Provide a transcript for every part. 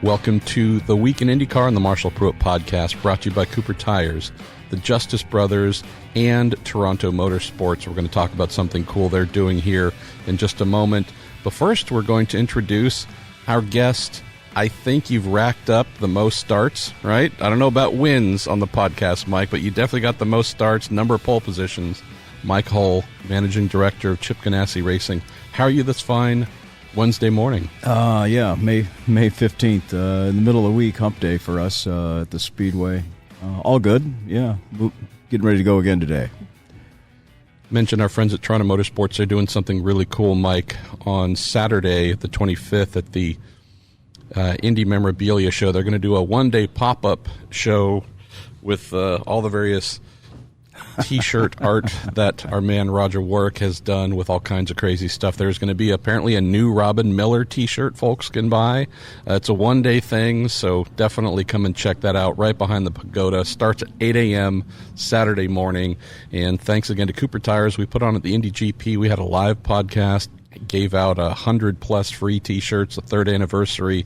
Welcome to the Week in IndyCar on the Marshall Pruett podcast, brought to you by Cooper Tires, the Justice Brothers, and Toronto Motorsports. We're going to talk about something cool they're doing here in just a moment. But first, we're going to introduce our guest. I think you've racked up the most starts, right? I don't know about wins on the podcast, Mike, but you definitely got the most starts, number of pole positions. Mike Hull, Managing Director of Chip Ganassi Racing. How are you this fine Wednesday morning? May 15th, in the middle of the week, hump day for us at the Speedway. All good, yeah. Getting ready to go again today. Mentioned our friends at Toronto Motorsports. They're doing something really cool, Mike, on Saturday, the 25th, at the Indy Memorabilia Show. They're going to do a one-day pop-up show with all the various T-shirt art that our man Roger Warwick has done with all kinds of crazy stuff. There's going to be apparently a new Robin Miller T-shirt folks can buy. It's a one-day thing, so definitely come and check that out right behind the pagoda. Starts at 8 a.m. Saturday morning. And thanks again to Cooper Tires. We put on at the Indy GP. We had a live podcast, gave out 100-plus free T-shirts, the third anniversary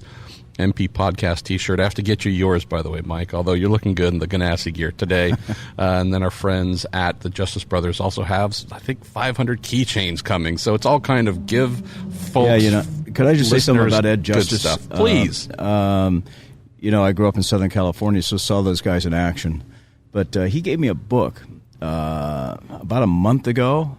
MP Podcast T-shirt. I have to get you yours, by the way, Mike, although you're looking good in the Ganassi gear today. And then our friends at the Justice Brothers also have, I think, 500 keychains coming. So it's all kind of give folks, could I just say something about Ed Justice? Good stuff. Please. I grew up in Southern California, so saw those guys in action. But he gave me a book about a month ago.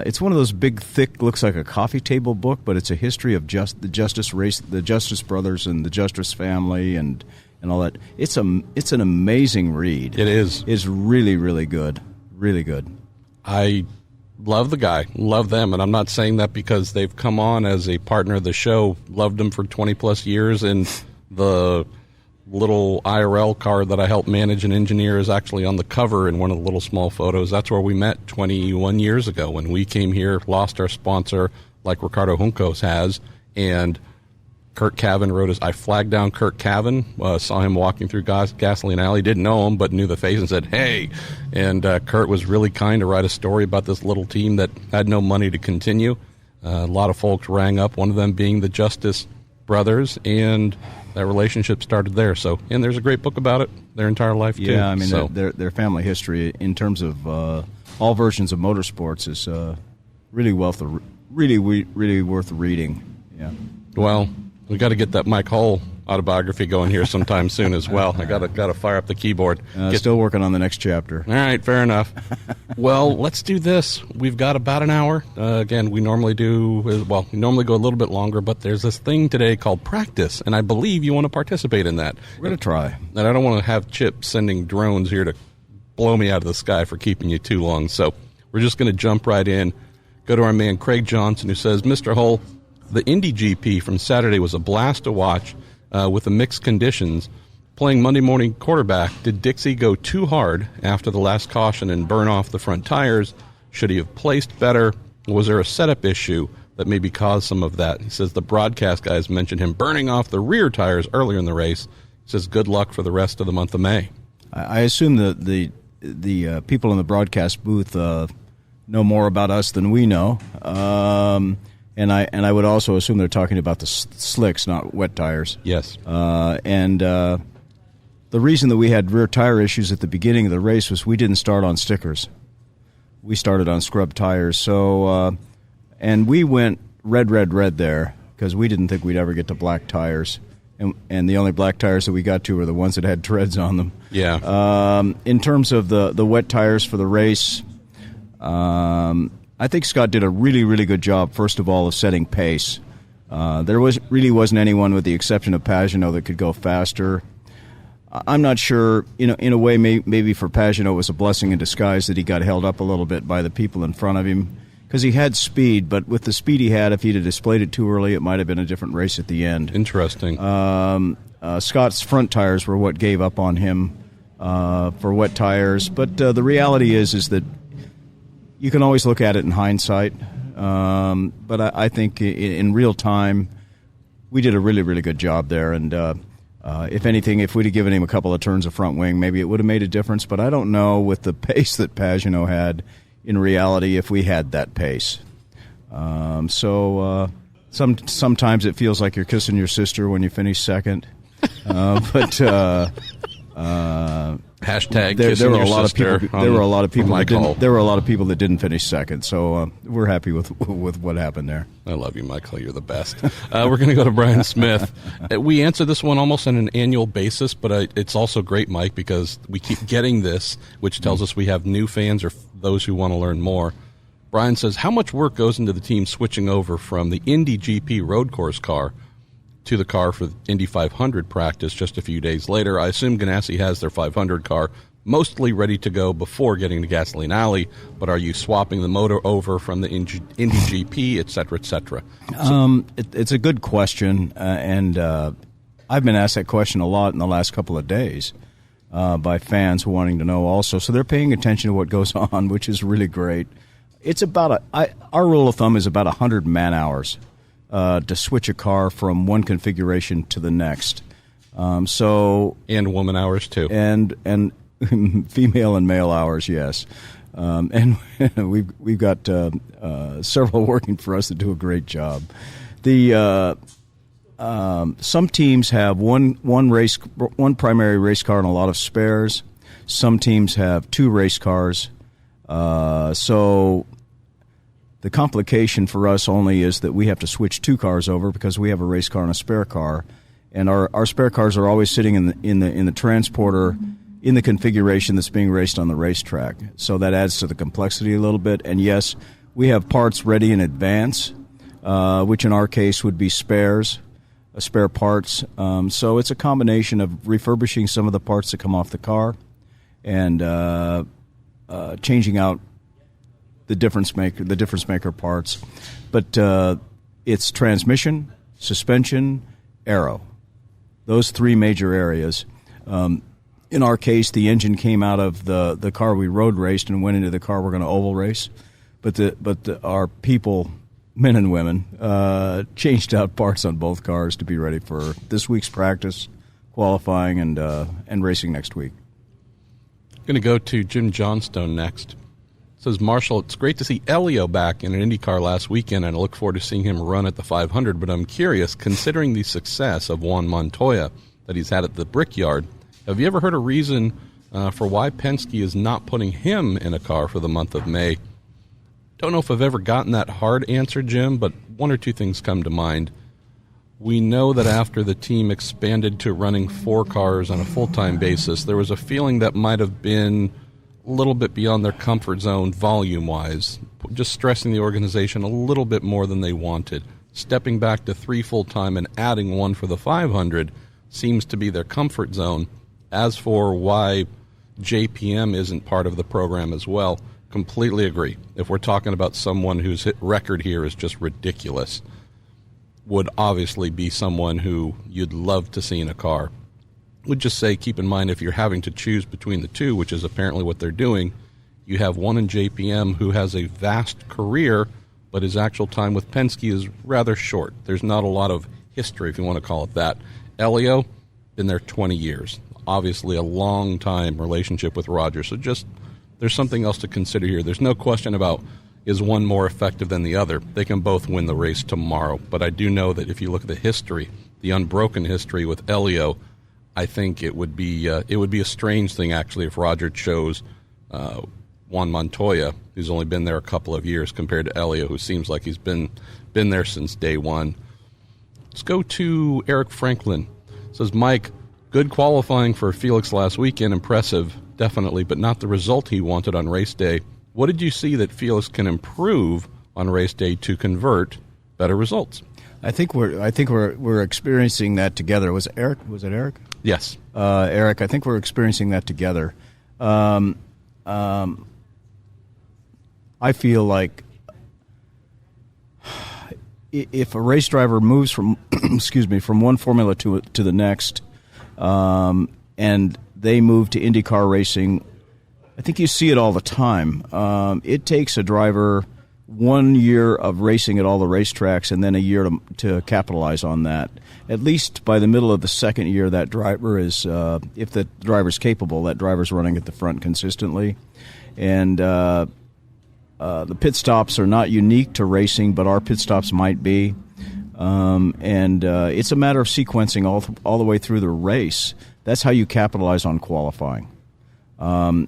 It's one of those big, thick, looks like a coffee table book, but it's a history of the Justice race, the Justice Brothers, and the Justice family, and all that. It's an amazing read. It is. It's really, really good. Really good. I love the guy, love them, and I'm not saying that because they've come on as a partner of the show. Loved them for 20-plus years, and the little IRL car that I helped manage and engineer is actually on the cover in one of the little small photos. That's where we met 21 years ago when we came here, lost our sponsor like Ricardo Juncos has, and Kurt Cavan wrote us. I flagged down Kurt Cavan, saw him walking through Gasoline Alley, didn't know him, but knew the face and said, hey. And Kurt was really kind to write a story about this little team that had no money to continue. A lot of folks rang up, one of them being the Justice Brothers, and that relationship started there. So, and there's a great book about it, their entire life, too. Yeah, I mean, their family history in terms of all versions of motorsports is really worth reading. Yeah. Well, we got to get that Mike Hull autobiography going here sometime soon as well. I got to fire up the keyboard. Still working on the next chapter. All right, fair enough. Well, let's do this. We've got about an hour. Again, we normally go a little bit longer, but there's this thing today called practice, and I believe you want to participate in that. We're going to try. And I don't want to have Chip sending drones here to blow me out of the sky for keeping you too long. So we're just going to jump right in, go to our man Craig Johnson, who says, Mr. Hull, the Indy GP from Saturday was a blast to watch. With the mixed conditions. Playing Monday morning quarterback, did Dixie go too hard after the last caution and burn off the front tires? Should he have placed better? Was there a setup issue that maybe caused some of that? He says the broadcast guys mentioned him burning off the rear tires earlier in the race. He says good luck for the rest of the month of May. I assume that the people in the broadcast booth know more about us than we know. And I would also assume they're talking about the slicks, not wet tires. Yes. And the reason that we had rear tire issues at the beginning of the race was we didn't start on stickers. We started on scrub tires. So, and we went red there because we didn't think we'd ever get to black tires. And the only black tires that we got to were the ones that had treads on them. Yeah. In terms of the wet tires for the race, I think Scott did a really, really good job, first of all, of setting pace. There wasn't anyone, with the exception of Pagenaud, that could go faster. I'm not sure, in a way, maybe for Pagenaud it was a blessing in disguise that he got held up a little bit by the people in front of him, because he had speed, but with the speed he had, if he'd have displayed it too early, it might have been a different race at the end. Interesting. Scott's front tires were what gave up on him for wet tires, but the reality is that you can always look at it in hindsight, but I think in real time, we did a really, really good job there. And if anything, if we'd have given him a couple of turns of front wing, maybe it would have made a difference. But I don't know, with the pace that Pagenaud had, in reality, if we had that pace. So Sometimes it feels like you're kissing your sister when you finish second. But hashtag there were a lot sister of people. There were a lot of people. There were a lot of people that didn't finish second. So we're happy with what happened there. I love you, Michael. You're the best. We're going to go to Brian Smith. We answer this one almost on an annual basis, but it's also great, Mike, because we keep getting this, which tells us we have new fans or those who want to learn more. Brian says, how much work goes into the team switching over from the Indy GP road course car to the car for Indy 500 practice just a few days later? I assume Ganassi has their 500 car mostly ready to go before getting to Gasoline Alley, but are you swapping the motor over from the Indy GP, et cetera, et cetera? It's a good question, and I've been asked that question a lot in the last couple of days by fans wanting to know also. So they're paying attention to what goes on, which is really great. It's about our rule of thumb is about 100 man-hours to switch a car from one configuration to the next. And woman hours too, and female and male hours, yes. And we've got several working for us that do a great job. Some teams have one primary race car and a lot of spares. Some teams have two race cars. So the complication for us only is that we have to switch two cars over because we have a race car and a spare car, and our spare cars are always sitting in the transporter in the configuration that's being raced on the racetrack. So that adds to the complexity a little bit. And yes, we have parts ready in advance, which in our case would be spare parts. So it's a combination of refurbishing some of the parts that come off the car and changing out the difference maker parts. But it's transmission, suspension, aero. Those three major areas. In our case, the engine came out of the car we road raced and went into the car we're going to oval race. But our people, men and women, changed out parts on both cars to be ready for this week's practice, qualifying, and racing next week. Going to go to Jim Johnstone next. Says, Marshall, it's great to see Elio back in an IndyCar last weekend, and I look forward to seeing him run at the 500, but I'm curious, considering the success of Juan Montoya that he's had at the Brickyard, have you ever heard a reason for why Penske is not putting him in a car for the month of May? Don't know if I've ever gotten that hard answer, Jim, but one or two things come to mind. We know that after the team expanded to running 4 cars on a full-time basis, there was a feeling that might have been a little bit beyond their comfort zone volume-wise, just stressing the organization a little bit more than they wanted. Stepping back to 3 full-time and adding 1 for the 500 seems to be their comfort zone. As for why JPM isn't part of the program as well, completely agree. If we're talking about someone whose hit record here is just ridiculous, would obviously be someone who you'd love to see in a car. Would just say, keep in mind, if you're having to choose between the two, which is apparently what they're doing, you have one in JPM who has a vast career, but his actual time with Penske is rather short. There's not a lot of history, if you want to call it that. Elio, been there 20 years. Obviously a long time relationship with Roger, so just there's something else to consider here. There's no question about is one more effective than the other. They can both win the race tomorrow, but I do know that if you look at the history, the unbroken history with Elio, I think it would be a strange thing, actually, if Roger chose Juan Montoya, who's only been there a couple of years, compared to Elio, who seems like he's been there since day one. Let's go to Eric Franklin. It says, Mike, good qualifying for Felix last weekend, impressive, definitely, but not the result he wanted on race day. What did you see that Felix can improve on race day to convert better results? I think we're experiencing that together. Was it Eric? Yes. Eric, I think we're experiencing that together. I feel like if a race driver moves from from one formula to the next, and they move to IndyCar racing, I think you see it all the time. It takes a driver 1 year of racing at all the racetracks and then a year to capitalize on that. At least by the middle of the second year, that driver is, if the driver's capable, that driver's running at the front consistently. And the pit stops are not unique to racing, but our pit stops might be. And it's a matter of sequencing all the way through the race. That's how you capitalize on qualifying. We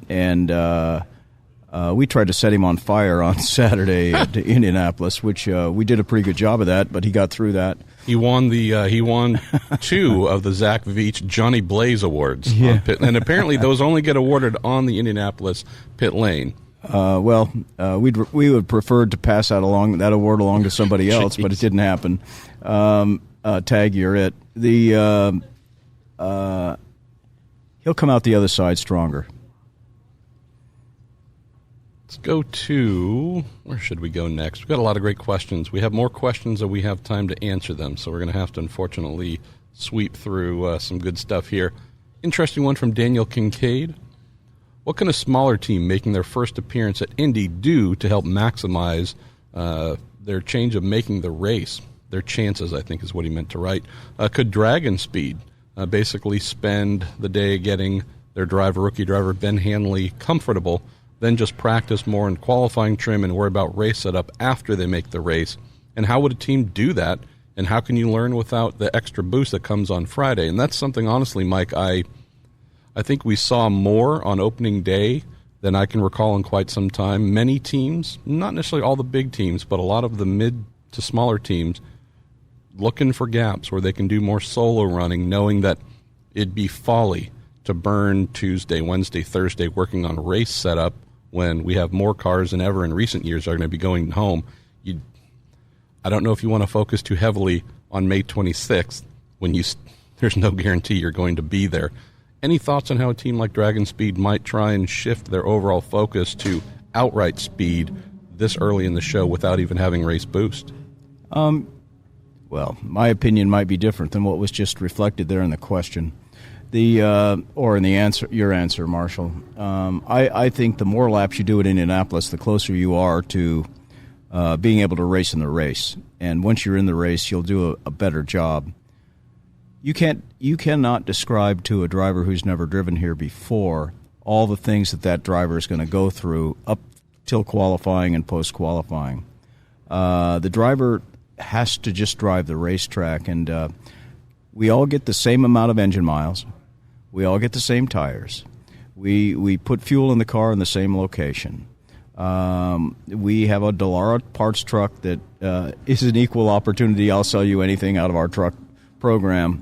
tried to set him on fire on Saturday at Indianapolis, which we did a pretty good job of that, but he got through that. He won two of the Zach Veach Johnny Blaze Awards. Yeah. And apparently those only get awarded on the Indianapolis pit lane. We would prefer to pass that award along to somebody else, but it didn't happen. Tag, you're it. He'll come out the other side stronger. Let's go to, where should we go next? We've got a lot of great questions. We have more questions than we have time to answer them, so we're going to have to, unfortunately, sweep through some good stuff here. Interesting one from Daniel Kincaid. What can a smaller team making their first appearance at Indy do to help maximize their change of making the race? Their chances, I think, is what he meant to write. Could Dragon Speed basically spend the day getting their rookie driver Ben Hanley comfortable, then just practice more in qualifying trim and worry about race setup after they make the race? And how would a team do that? And how can you learn without the extra boost that comes on Friday? And that's something, honestly, Mike, I think we saw more on opening day than I can recall in quite some time. Many teams, not necessarily all the big teams, but a lot of the mid to smaller teams looking for gaps where they can do more solo running, knowing that it'd be folly to burn Tuesday, Wednesday, Thursday working on race setup when we have more cars than ever in recent years are going to be going home. I don't know if you want to focus too heavily on May 26th when there's no guarantee you're going to be there. Any thoughts on how a team like Dragon Speed might try and shift their overall focus to outright speed this early in the show without even having race boost? Well, my opinion might be different than what was just reflected there in the question. Or in the answer, your answer, Marshall. I think the more laps you do at Indianapolis, the closer you are to being able to race in the race. And once you're in the race, you'll do a better job. You cannot describe to a driver who's never driven here before all the things that driver is going to go through up till qualifying and post-qualifying. The driver has to just drive the racetrack, and we all get the same amount of engine miles. We all get the same tires. We put fuel in the car in the same location. We have a Dallara parts truck that is an equal opportunity. I'll sell you anything out of our truck program.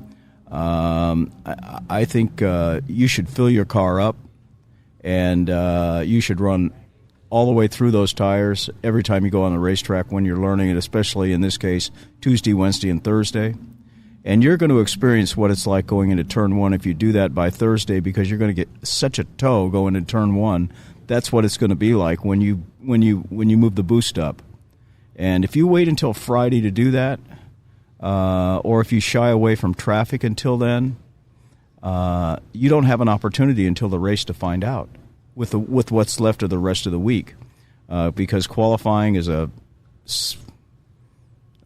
I think you should fill your car up, and you should run all the way through those tires every time you go on the racetrack when you're learning it, especially in this case Tuesday, Wednesday, and Thursday. And you're going to experience what it's like going into turn one if you do that by Thursday, because you're going to get such a tow going into turn one. That's what it's going to be like when you move the boost up. And if you wait until Friday to do that, or if you shy away from traffic until then, you don't have an opportunity until the race to find out with what's left of the rest of the week, because qualifying is a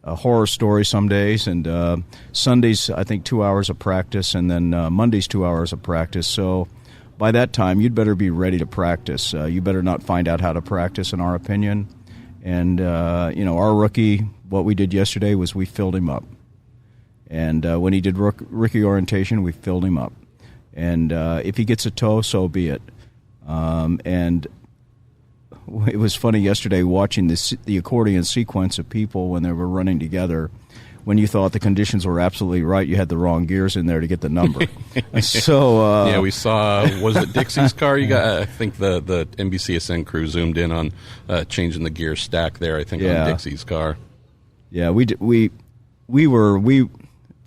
horror story some days, and Sundays I think 2 hours of practice, and then Mondays 2 hours of practice. So by that time you'd better be ready to practice. You better not find out how to practice, in our opinion. And our rookie, what we did yesterday was we filled him up, and when he did rookie orientation, we filled him up. And if he gets a tow, so be it. And it was funny yesterday watching the accordion sequence of people when they were running together. When you thought the conditions were absolutely right, you had the wrong gears in there to get the number. So yeah, we saw, was it Dixie's car? You got, I think the NBCSN crew zoomed in on changing the gear stack there, I think, on Dixie's car. Yeah,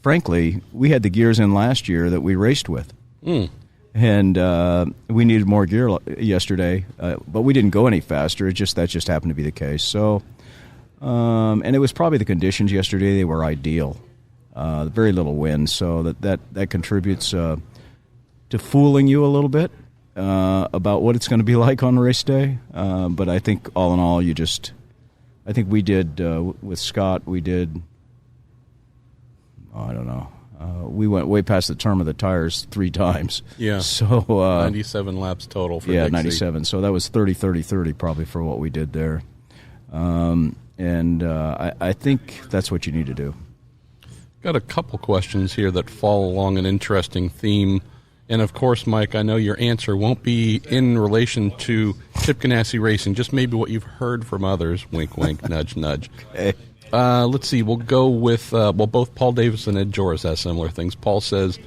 frankly, we had the gears in last year that we raced with. And we needed more gear yesterday, but we didn't go any faster. That just happened to be the case. So, and it was probably the conditions yesterday. They were ideal, very little wind, so that contributes to fooling you a little bit about what it's going to be like on race day. But I think all in all, I think we did with Scott. We did. I don't know. We went way past the term of the tires 3 times. Yeah. So 97 laps total for Dixie. 97. So that was 30 probably for what we did there. And I think that's what you need to do. Got a couple questions here that fall along an interesting theme. And, of course, Mike, I know your answer won't be in relation to Chip Ganassi Racing, just maybe what you've heard from others. Wink, wink, nudge, nudge. Okay. Let's see. We'll go with, both Paul Davis and Ed Joris has similar things. Paul says,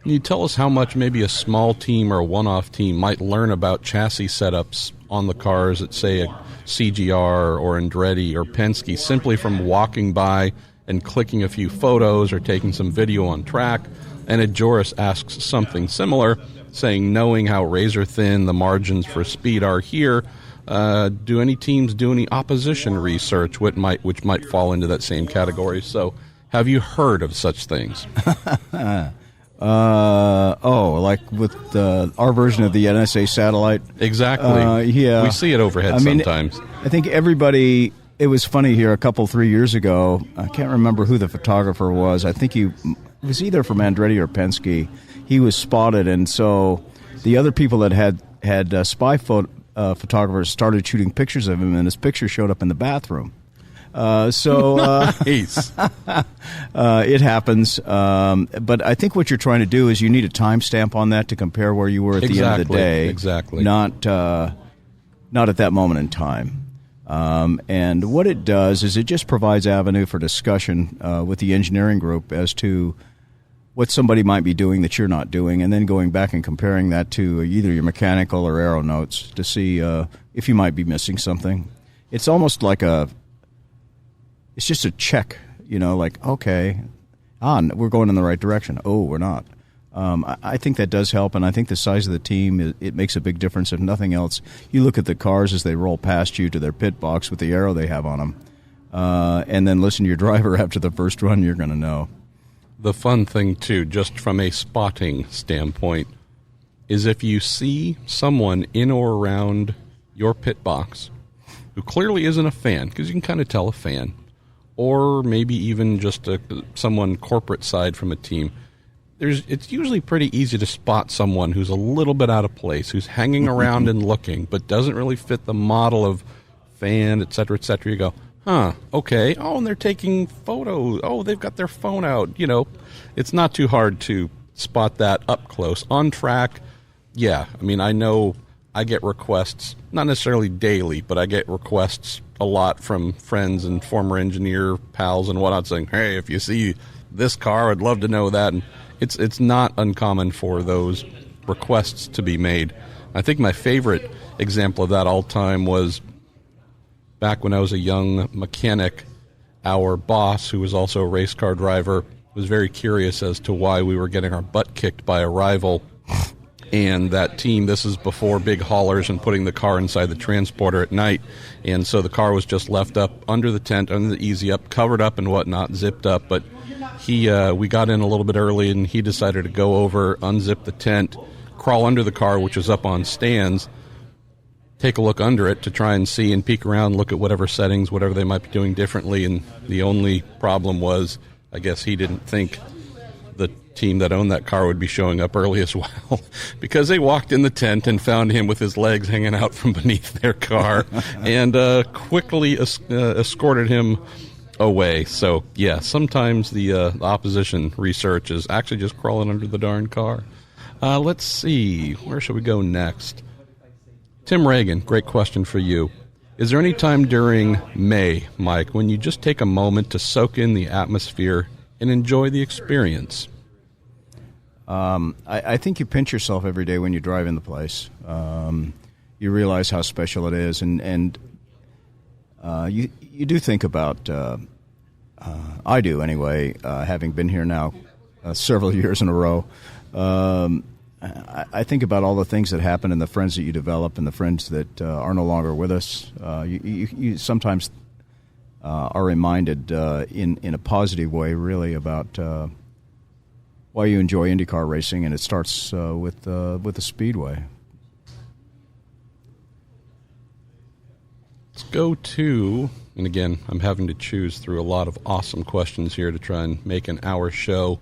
can you tell us how much maybe a small team or a one-off team might learn about chassis setups on the cars at, say, a CGR or Andretti or Penske simply from walking by and clicking a few photos or taking some video on track? And Ed Joris asks something similar, saying, knowing how razor-thin the margins for speed are here, do any teams do any opposition research which might fall into that same category? So have you heard of such things? Like with our version of the NSA satellite? Exactly. Yeah. We see it overhead sometimes. I think everybody... It was funny here 3 years ago. I can't remember who the photographer was. I think he was either from Andretti or Penske. He was spotted, and so the other people that had spy photographers started shooting pictures of him, and his picture showed up in the bathroom. Nice. It happens. But I think what you're trying to do is you need a timestamp on that to compare where you were at the end of the day. Exactly. Not at that moment in time. And what it does is it just provides avenue for discussion with the engineering group as to what somebody might be doing that you're not doing, and then going back and comparing that to either your mechanical or aero notes to see if you might be missing something. It's almost like it's just a check, like, okay, we're going in the right direction. Oh, we're not. I think that does help, and I think the size of the team, it makes a big difference. If nothing else, you look at the cars as they roll past you to their pit box with the aero they have on them, and then listen to your driver after the first run, you're going to know. The fun thing, too, just from a spotting standpoint, is if you see someone in or around your pit box who clearly isn't a fan, because you can kind of tell a fan, or maybe even just someone corporate side from a team, it's usually pretty easy to spot someone who's a little bit out of place, who's hanging around and looking, but doesn't really fit the model of fan, et cetera, et cetera. You go, okay. Oh, and they're taking photos. Oh, they've got their phone out. It's not too hard to spot that up close. On track, yeah. I mean, I know I get requests, not necessarily daily, but I get requests a lot from friends and former engineer pals and whatnot saying, hey, if you see this car, I'd love to know that. And it's not uncommon for those requests to be made. I think my favorite example of that all time was back when I was a young mechanic. Our boss, who was also a race car driver, was very curious as to why we were getting our butt kicked by a rival. And that team, this is before big haulers and putting the car inside the transporter at night. And so the car was just left up under the tent, under the easy up, covered up and whatnot, zipped up. But we got in a little bit early, and he decided to go over, unzip the tent, crawl under the car, which was up on stands, take a look under it to try and see and peek around, look at whatever settings, whatever they might be doing differently. And the only problem was, I guess he didn't think the team that owned that car would be showing up early as well, because they walked in the tent and found him with his legs hanging out from beneath their car and quickly escorted him away. So, yeah, sometimes the opposition research is actually just crawling under the darn car. Let's see. Where should we go next? Tim Reagan, great question for you. Is there any time during May, Mike, when you just take a moment to soak in the atmosphere and enjoy the experience? I think you pinch yourself every day when you drive in the place. You realize how special it is, and you do think about, I do anyway, having been here now several years in a row. I think about all the things that happen and the friends that you develop and the friends that are no longer with us. You sometimes are reminded in a positive way, really, about why you enjoy IndyCar racing, and it starts with the Speedway. Let's go to, and again, I'm having to choose through a lot of awesome questions here to try and make an hour show.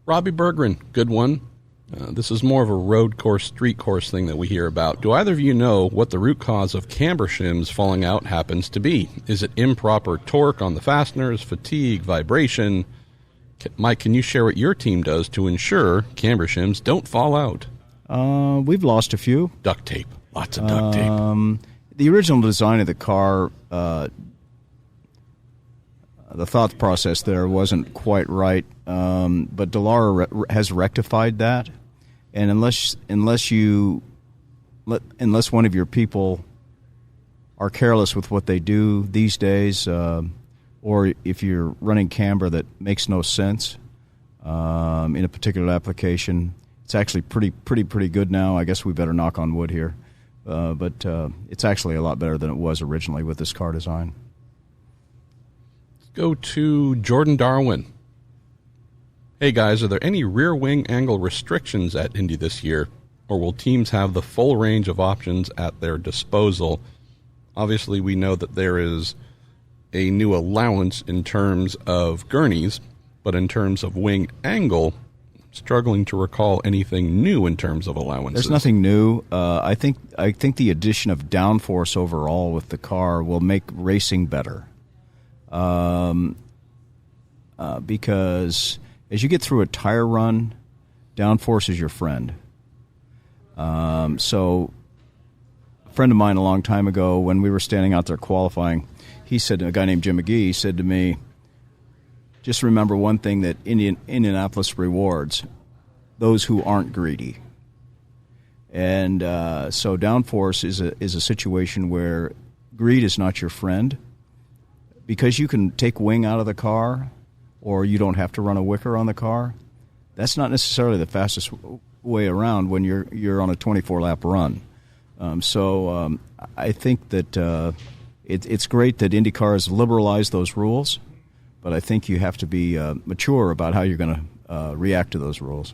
Robbie Berggren, good one. This is more of a road course, street course thing that we hear about. Do either of you know what the root cause of camber shims falling out happens to be? Is it improper torque on the fasteners, fatigue, vibration? Mike, can you share what your team does to ensure camber shims don't fall out? We've lost a few. Duct tape. Lots of duct tape. The original design of the car, the thought process there wasn't quite right, but Dallara has rectified that. And unless one of your people are careless with what they do these days, or if you're running camber that makes no sense in a particular application, it's actually pretty good now. I guess we better knock on wood here, but it's actually a lot better than it was originally with this car design. Let's go to Jordan Darwin. Hey guys, are there any rear wing angle restrictions at Indy this year, or will teams have the full range of options at their disposal? Obviously, we know that there is a new allowance in terms of gurneys, but in terms of wing angle, struggling to recall anything new in terms of allowances. There's nothing new. I think the addition of downforce overall with the car will make racing better, because as you get through a tire run, downforce is your friend. So a friend of mine a long time ago, when we were standing out there qualifying, he said, a guy named Jim McGee said to me, just remember one thing that Indianapolis rewards, those who aren't greedy. And so downforce is a situation where greed is not your friend, because you can take wing out of the car, or you don't have to run a wicker on the car. That's not necessarily the fastest way around when you're on a 24-lap run. So I think that it's great that IndyCar has liberalized those rules, but I think you have to be mature about how you're going to react to those rules.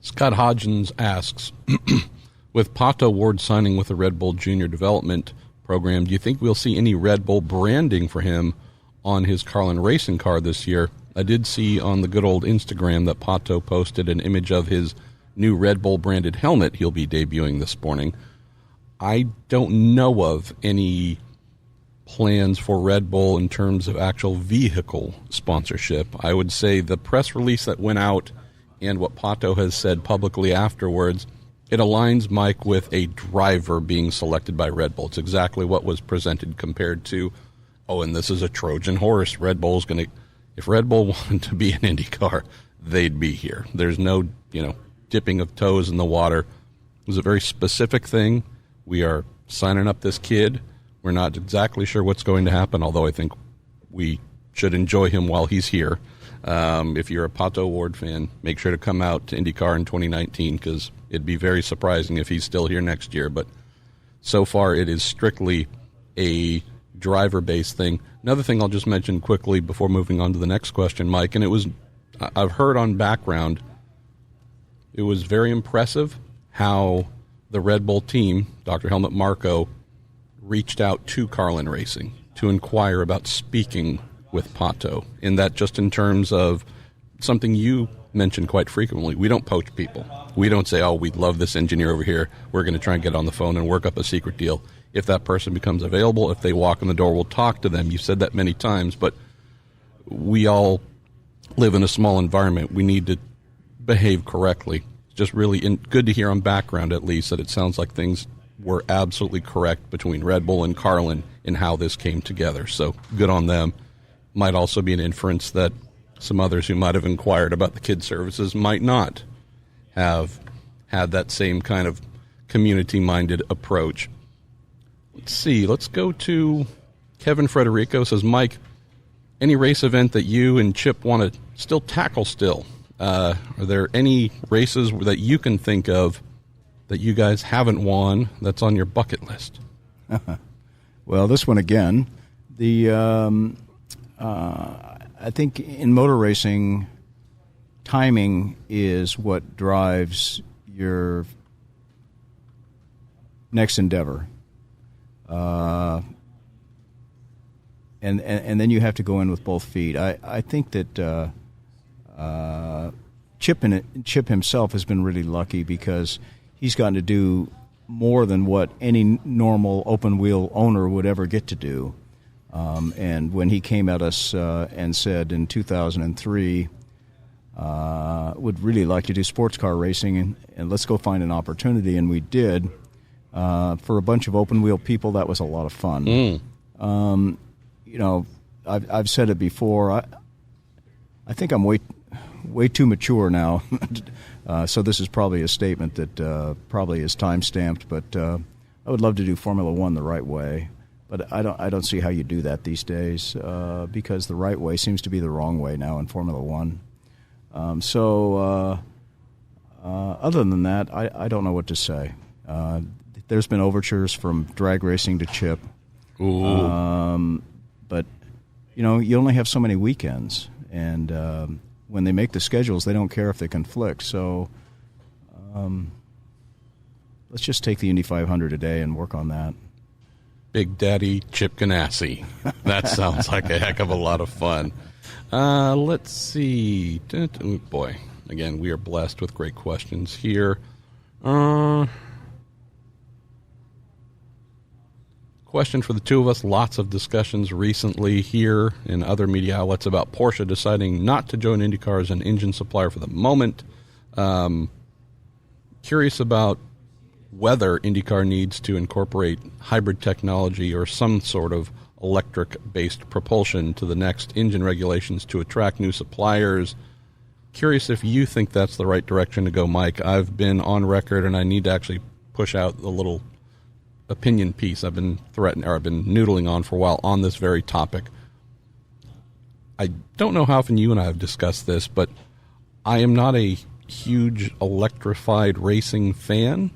Scott Hodgins asks, with Pato Ward signing with the Red Bull Junior Development Program, do you think we'll see any Red Bull branding for him on his Carlin racing car this year? I did see on the good old Instagram that Pato posted an image of his new Red Bull branded helmet he'll be debuting this morning. I don't know of any plans for Red Bull in terms of actual vehicle sponsorship. I would say the press release that went out and what Pato has said publicly afterwards, it aligns, Mike, with a driver being selected by Red Bull. It's exactly what was presented compared to, and this is a Trojan horse. Red Bull's going to, if Red Bull wanted to be an IndyCar, they'd be here. There's no, dipping of toes in the water. It was a very specific thing. We are signing up this kid. We're not exactly sure what's going to happen, although I think we should enjoy him while he's here. If you're a Pato Ward fan, make sure to come out to IndyCar in 2019, because it'd be very surprising if he's still here next year. But so far, it is strictly a driver-based thing. Another thing I'll just mention quickly before moving on to the next question, Mike, and I've heard on background, it was very impressive how the Red Bull team, Dr. Helmut Marko, reached out to Carlin Racing to inquire about speaking with Pato, in that just in terms of something you mention quite frequently, we don't poach people. We don't say, we love this engineer over here, we're going to try and get on the phone and work up a secret deal. If that person becomes available, if they walk in the door, we'll talk to them. You've said that many times, but we all live in a small environment. We need to behave correctly. It's just really good to hear on background, at least, that it sounds like things were absolutely correct between Red Bull and Carlin in how this came together. So good on them. Might also be an inference that some others who might have inquired about the kids' services might not have had that same kind of community-minded approach. Let's see. Let's go to Kevin Frederico. Says, Mike, any race event that you and Chip want to still tackle still? Are there any races that you can think of that you guys haven't won that's on your bucket list? Well, this one again. I think in motor racing, timing is what drives your next endeavor. And then you have to go in with both feet. I think that Chip himself has been really lucky, because he's gotten to do more than what any normal open wheel owner would ever get to do. And when he came at us and said in 2003, would really like to do sports car racing, and let's go find an opportunity, and we did. For a bunch of open-wheel people, that was a lot of fun. I've said it before. I think I'm way too mature now, so this is probably a statement that probably is time-stamped, but I would love to do Formula One the right way. But I don't see how you do that these days because the right way seems to be the wrong way now in Formula One. Other than that, I don't know what to say. There's been overtures from drag racing to chip. But, you only have so many weekends. And when they make the schedules, they don't care if they conflict. So let's just take the Indy 500 a day and work on that. Big Daddy Chip Ganassi. That sounds like a heck of a lot of fun. Let's see. Oh, boy. Again, we are blessed with great questions here. Question for the two of us. Lots of discussions recently here in other media outlets about Porsche deciding not to join IndyCar as an engine supplier for the moment. Curious about whether IndyCar needs to incorporate hybrid technology or some sort of electric-based propulsion to the next engine regulations to attract new suppliers. Curious if you think that's the right direction to go, Mike. I've been on record, and I need to actually push out the little opinion piece I've been noodling on for a while on this very topic. I don't know how often you and I have discussed this, but I am not a huge electrified racing fan.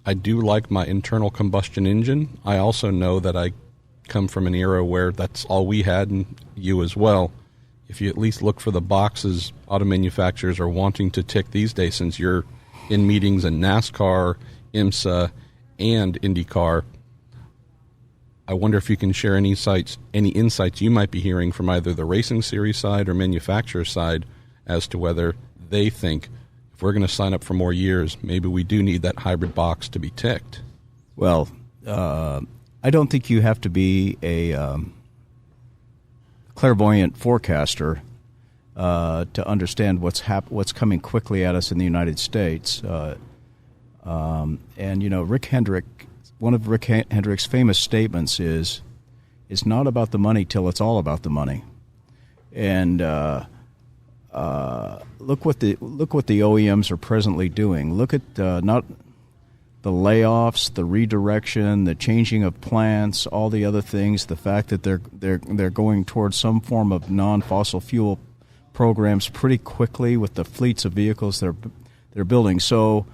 I do like my internal combustion engine. I also know that I come from an era where that's all we had, and you as well. If you at least look for the boxes auto manufacturers are wanting to tick these days, since you're in meetings in NASCAR, IMSA, and IndyCar, I wonder if you can share any insights you might be hearing from either the racing series side or manufacturer side as to whether they think if we're going to sign up for more years, maybe we do need that hybrid box to be ticked. Well, I don't think you have to be a clairvoyant forecaster to understand what's coming quickly at us in the United States. Rick Hendrick, one of Rick Hendrick's famous statements is, "It's not about the money till it's all about the money." And look what the OEMs are presently doing. Look at not the layoffs, the redirection, the changing of plants, all the other things. The fact that they're going towards some form of non-fossil fuel programs pretty quickly with the fleets of vehicles they're building. So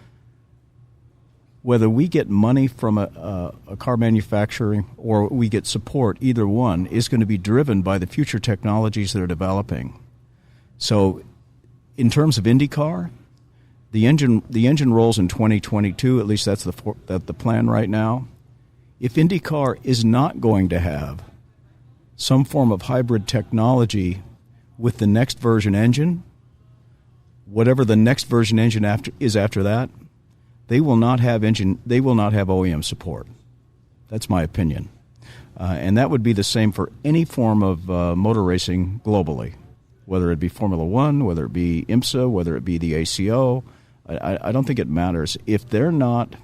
whether we get money from a car manufacturer or we get support, either one is going to be driven by the future technologies that are developing. So in terms of IndyCar, the engine rolls in 2022, at least that's the plan right now. If IndyCar is not going to have some form of hybrid technology with the next version engine, whatever the next version engine after that, they will not have OEM support. That's my opinion. And that would be the same for any form of motor racing globally, whether it be Formula One, whether it be IMSA, whether it be the ACO. I don't think it matters. If they're not,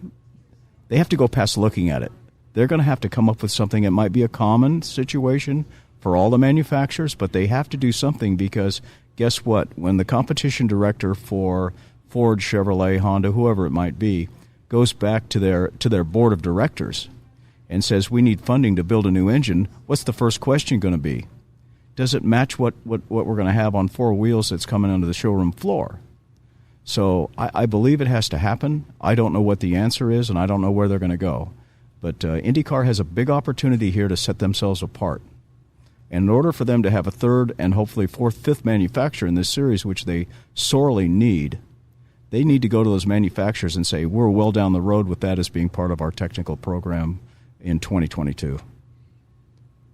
they have to go past looking at it. They're going to have to come up with something that might be a common situation for all the manufacturers, but they have to do something because guess what? When the competition director for Ford, Chevrolet, Honda, whoever it might be, goes back to their board of directors and says, we need funding to build a new engine, what's the first question going to be? Does it match what we're going to have on four wheels that's coming onto the showroom floor? So I believe it has to happen. I don't know what the answer is, and I don't know where they're going to go. But IndyCar has a big opportunity here to set themselves apart. And in order for them to have a third and hopefully fourth, fifth manufacturer in this series, which they sorely need, they need to go to those manufacturers and say, we're well down the road with that as being part of our technical program in 2022.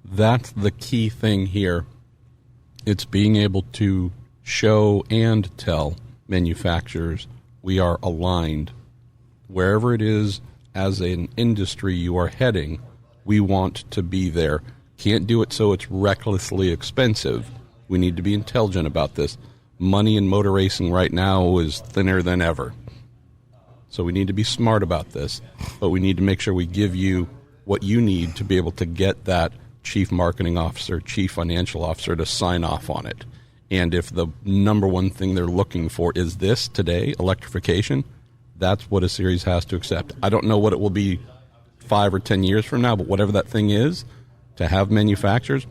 That's the key thing here. It's being able to show and tell manufacturers we are aligned. Wherever it is as an industry you are heading, we want to be there. Can't do it so it's recklessly expensive. We need to be intelligent about this. Money in motor racing right now is thinner than ever. So we need to be smart about this, but we need to make sure we give you what you need to be able to get that chief marketing officer, chief financial officer to sign off on it. And if the number one thing they're looking for is this today, electrification, that's what a series has to accept. I don't know what it will be 5 or 10 years from now, but whatever that thing is, to have manufacturers,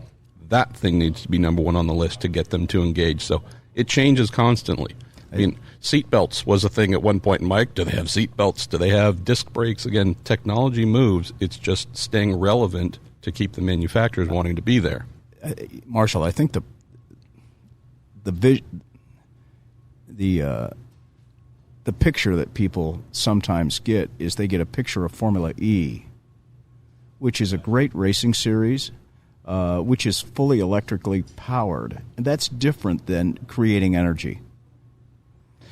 that thing needs to be number one on the list to get them to engage. So it changes constantly. I mean, seat belts was a thing at one point, Mike. Do they have seat belts? Do they have disc brakes? Again, technology moves. It's just staying relevant to keep the manufacturers wanting to be there. Marshall, I think the picture that people sometimes get is they get a picture of Formula E, which is a great racing series, which is fully electrically powered. And that's different than creating energy.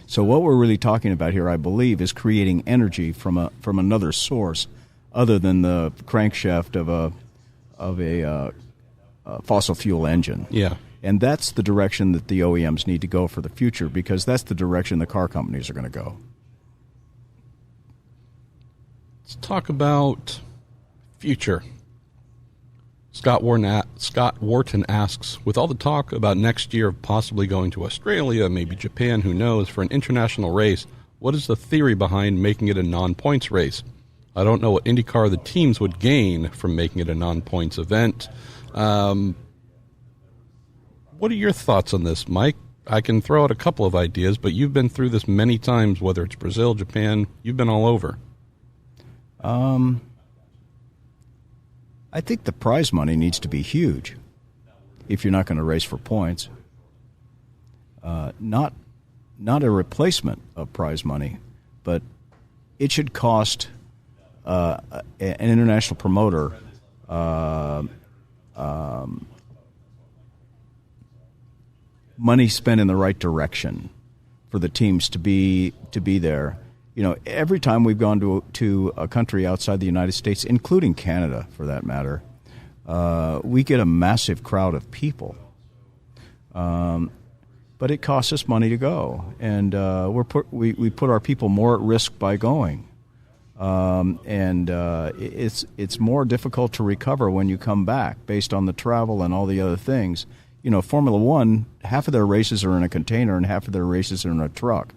So what we're really talking about here, I believe, is creating energy from another source other than the crankshaft of a fossil fuel engine. Yeah. And that's the direction that the OEMs need to go for the future, because that's the direction the car companies are going to go. Let's talk about future. Scott Wharton asks, with all the talk about next year possibly going to Australia, maybe Japan, who knows, for an international race, what is the theory behind making it a non-points race? I don't know what IndyCar the teams would gain from making it a non-points event. What are your thoughts on this, Mike? I can throw out a couple of ideas, but you've been through this many times, whether it's Brazil, Japan, you've been all over. I think the prize money needs to be huge if you're not going to race for points. Not a replacement of prize money, but it should cost an international promoter money spent in the right direction for the teams to be there. You know, every time we've gone to a country outside the United States, including Canada for that matter, we get a massive crowd of people. But it costs us money to go, and we put our people more at risk by going. It's more difficult to recover when you come back based on the travel and all the other things. You know, Formula One, half of their races are in a container and half of their races are in a truck.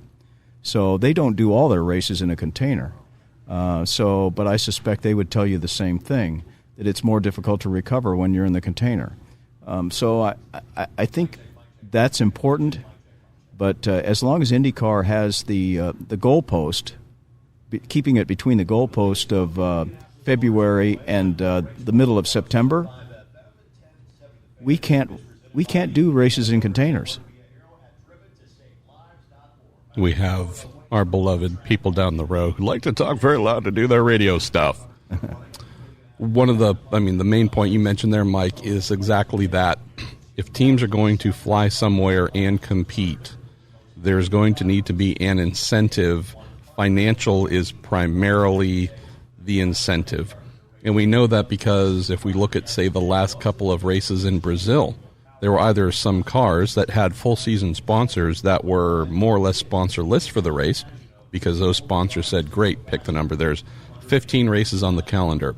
So they don't do all their races in a container. But I suspect they would tell you the same thing, that it's more difficult to recover when you're in the container. So I think that's important. But as long as IndyCar has the goalpost, keeping it between the goalpost of February and the middle of September, we can't do races in containers. We have our beloved people down the road who like to talk very loud to do their radio stuff. The main point you mentioned there, Mike, is exactly that. If teams are going to fly somewhere and compete, there's going to need to be an incentive. Financial is primarily the incentive. And we know that because if we look at, say, the last couple of races in Brazil, there were either some cars that had full-season sponsors that were more or less sponsorless for the race because those sponsors said, great, pick the number. There's 15 races on the calendar.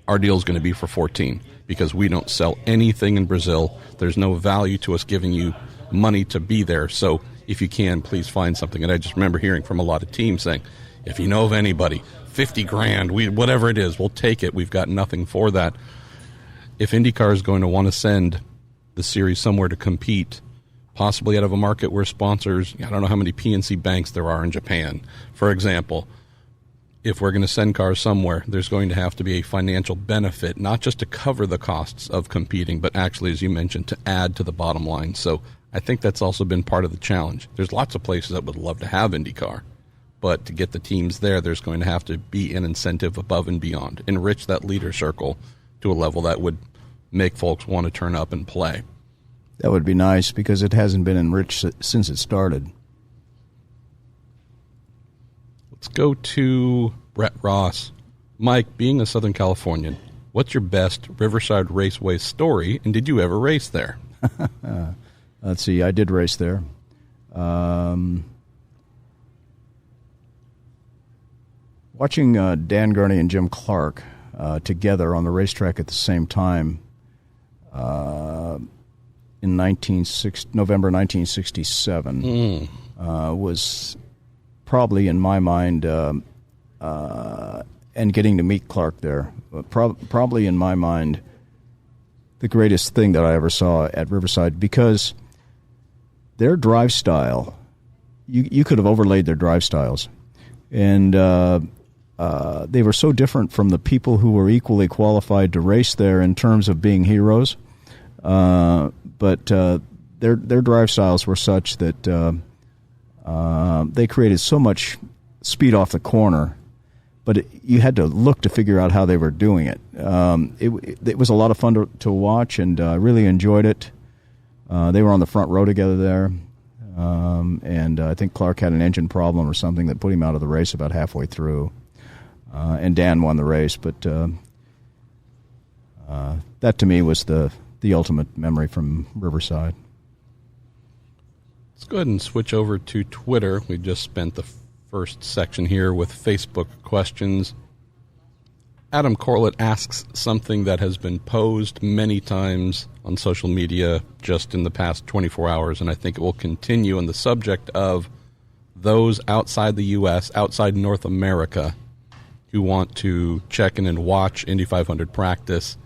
Our deal is going to be for 14 because we don't sell anything in Brazil. There's no value to us giving you money to be there. So if you can, please find something. And I just remember hearing from a lot of teams saying, if you know of anybody, $50,000, whatever it is, we'll take it. We've got nothing for that. If IndyCar is going to want to send the series somewhere to compete, possibly out of a market where sponsors, I don't know how many PNC banks there are in Japan, for example. If we're going to send cars somewhere, there's going to have to be a financial benefit, not just to cover the costs of competing, but actually, as you mentioned, to add to the bottom line. So I think that's also been part of the challenge. There's lots of places that would love to have IndyCar, but to get the teams there, there's going to have to be an incentive above and beyond. Enrich that leader circle to a level that would make folks want to turn up and play. That would be nice because it hasn't been enriched since it started. Let's go to Brett Ross. Mike, being a Southern Californian, What's your best Riverside Raceway story, and did you ever race there? Let's see. I did race there. Watching Dan Gurney and Jim Clark together on the racetrack at the same time in November 1967 was probably, in my mind, and getting to meet Clark there, probably in my mind, the greatest thing that I ever saw at Riverside, because their drive style, you could have overlaid their drive styles, and they were so different from the people who were equally qualified to race there in terms of being heroes. But their drive styles were such that they created so much speed off the corner, but you had to look to figure out how they were doing it. It was a lot of fun to watch, and I really enjoyed it. They were on the front row together there, and I think Clark had an engine problem or something that put him out of the race about halfway through. And Dan won the race, but that to me was the ultimate memory from Riverside. Let's go ahead and switch over to Twitter. We just spent the first section here with Facebook questions. Adam Corlett asks something that has been posed many times on social media just in the past 24 hours, and I think it will continue on the subject of those outside the U.S., outside North America, who want to check in and watch Indy 500 practice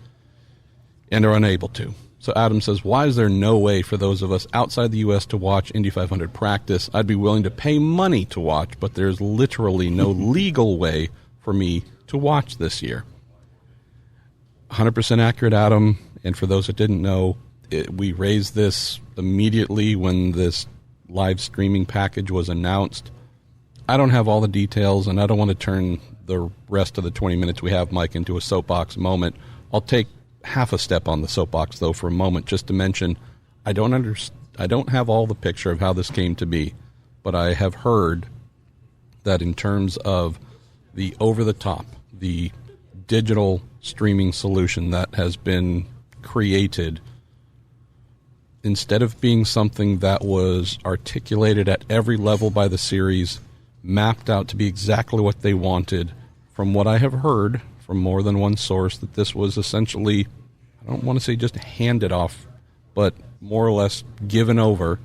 and are unable to. So Adam says, why is there no way for those of us outside the U.S. to watch Indy 500 practice? I'd be willing to pay money to watch, but there's literally no legal way for me to watch this year. 100% accurate, Adam. And for those that didn't know, we raised this immediately when this live streaming package was announced. I don't have all the details, and I don't want to turn the rest of the 20 minutes we have, Mike, into a soapbox moment. I'll take half a step on the soapbox, though, for a moment, just to mention I don't have all the picture of how this came to be, but I have heard that in terms of the over-the-top, the digital streaming solution that has been created, instead of being something that was articulated at every level by the series, mapped out to be exactly what they wanted, from what I have heard from more than one source, that this was essentially, I don't want to say just handed off, but more or less given over,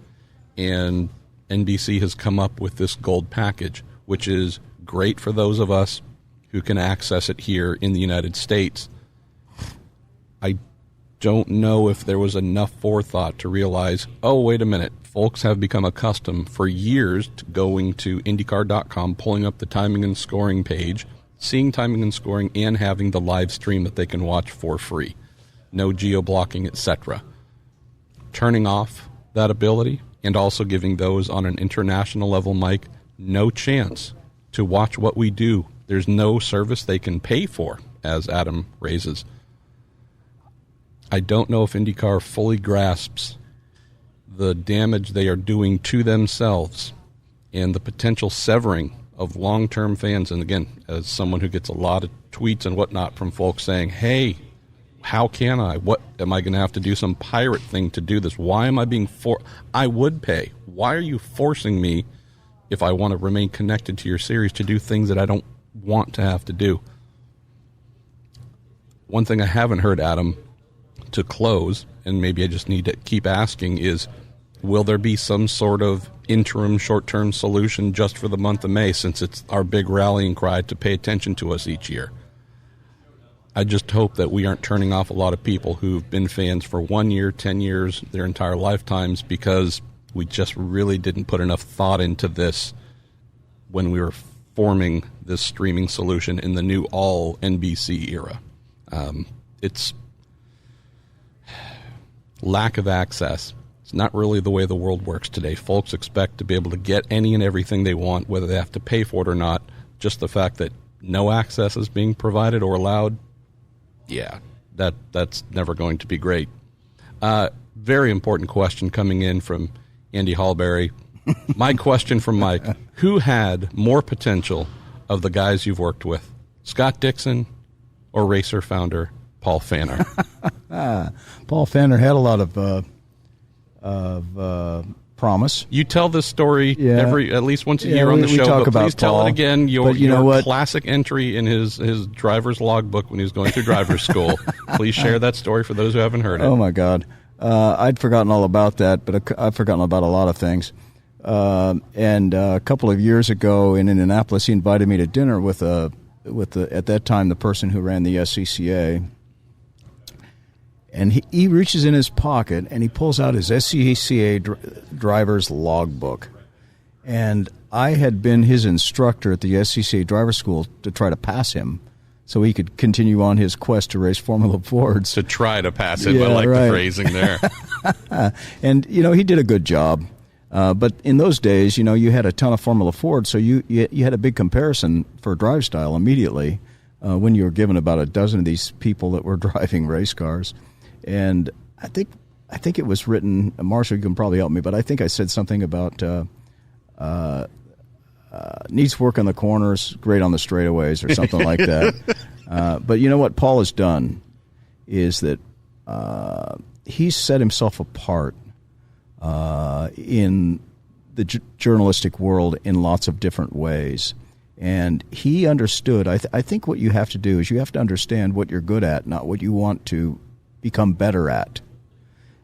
and NBC has come up with this gold package, which is great for those of us who can access it here in the United States. I don't know if there was enough forethought to realize, oh, wait a minute, folks have become accustomed for years to going to IndyCar.com, pulling up the timing and scoring page, seeing timing and scoring, and having the live stream that they can watch for free. No geo-blocking, etc. Turning off that ability and also giving those on an international level, Mike, no chance to watch what we do. There's no service they can pay for, as Adam raises. I don't know if IndyCar fully grasps the damage they are doing to themselves and the potential severing of long-term fans. And again, as someone who gets a lot of tweets and whatnot from folks saying, hey, how can I? What am I going to have to do some pirate thing to do this? Why am I being I would pay. Why are you forcing me, if I want to remain connected to your series, to do things that I don't want to have to do? One thing I haven't heard, Adam, to close, and maybe I just need to keep asking, is will there be some sort of interim short-term solution just for the month of May, since it's our big rallying cry to pay attention to us each year? I just hope that we aren't turning off a lot of people who've been fans for 1 year, 10 years, their entire lifetimes, because we just really didn't put enough thought into this when we were forming this streaming solution in the new all NBC era. It's lack of access. It's not really the way the world works today. Folks expect to be able to get any and everything they want, whether they have to pay for it or not. Just the fact that no access is being provided or allowed, yeah, that's never going to be great. Very important question coming in from Andy Hallberry. My question from Mike: who had more potential of the guys you've worked with, Scott Dixon or racer founder Paul Fanner? Paul Fanner had a lot of promise. You tell this story at least once a year on the show, talk but about please tell Paul. it again. Your what? Classic entry in his driver's logbook when he was going through driver's school. Please share that story for those who haven't heard it. Oh, my God. I'd forgotten all about that, but I've forgotten about a lot of things. And a couple of years ago in Indianapolis, he invited me to dinner with at that time, the person who ran the SCCA. And he reaches in his pocket and he pulls out his SCCA driver's logbook. And I had been his instructor at the SCCA driver school to try to pass him so he could continue on his quest to race Formula Fords. To try to pass him. I like the phrasing there. And, he did a good job. But in those days, you had a ton of Formula Ford, so you had a big comparison for drive style immediately when you were given about a dozen of these people that were driving race cars. And I think it was written, Marshall, you can probably help me, but I think I said something about needs work on the corners, great on the straightaways, or something like that. But you know what Paul has done is that he's set himself apart in the journalistic world in lots of different ways. And he understood, I think what you have to do is you have to understand what you're good at, not what you want to become better at.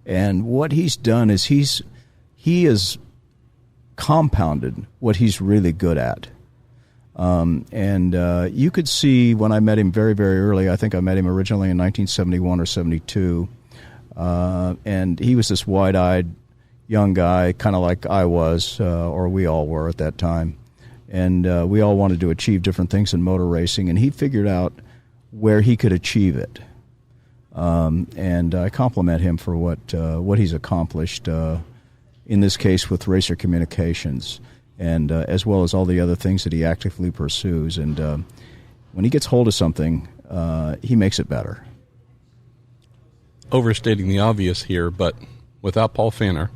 And what he's done is he has compounded what he's really good at. And you could see when I met him very, very early, I think I met him originally in 1971 or 72, and he was this wide-eyed young guy, kind of like I was, or we all were at that time. And we all wanted to achieve different things in motor racing, and he figured out where he could achieve it. And I compliment him for what he's accomplished, in this case with Racer Communications, and as well as all the other things that he actively pursues. And when he gets hold of something, he makes it better. Overstating the obvious here, but without Paul Fanner,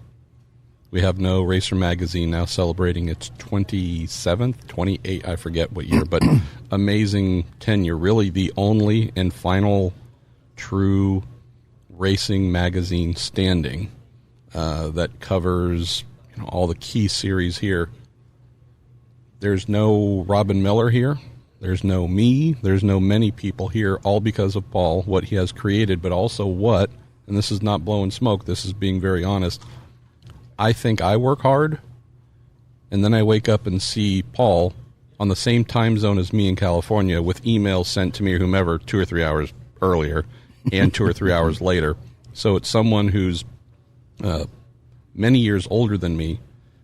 we have no Racer Magazine now celebrating its 27th, 28th, I forget what year, but amazing tenure. Really the only and final true racing magazine standing that covers all the key series here. There's no Robin Miller here. There's no me. There's no many people here, all because of Paul, what he has created, but also what, and this is not blowing smoke, this is being very honest, I think I work hard, and then I wake up and see Paul on the same time zone as me in California with emails sent to me or whomever 2 or 3 hours earlier and 2 or 3 hours later. So it's someone who's many years older than me,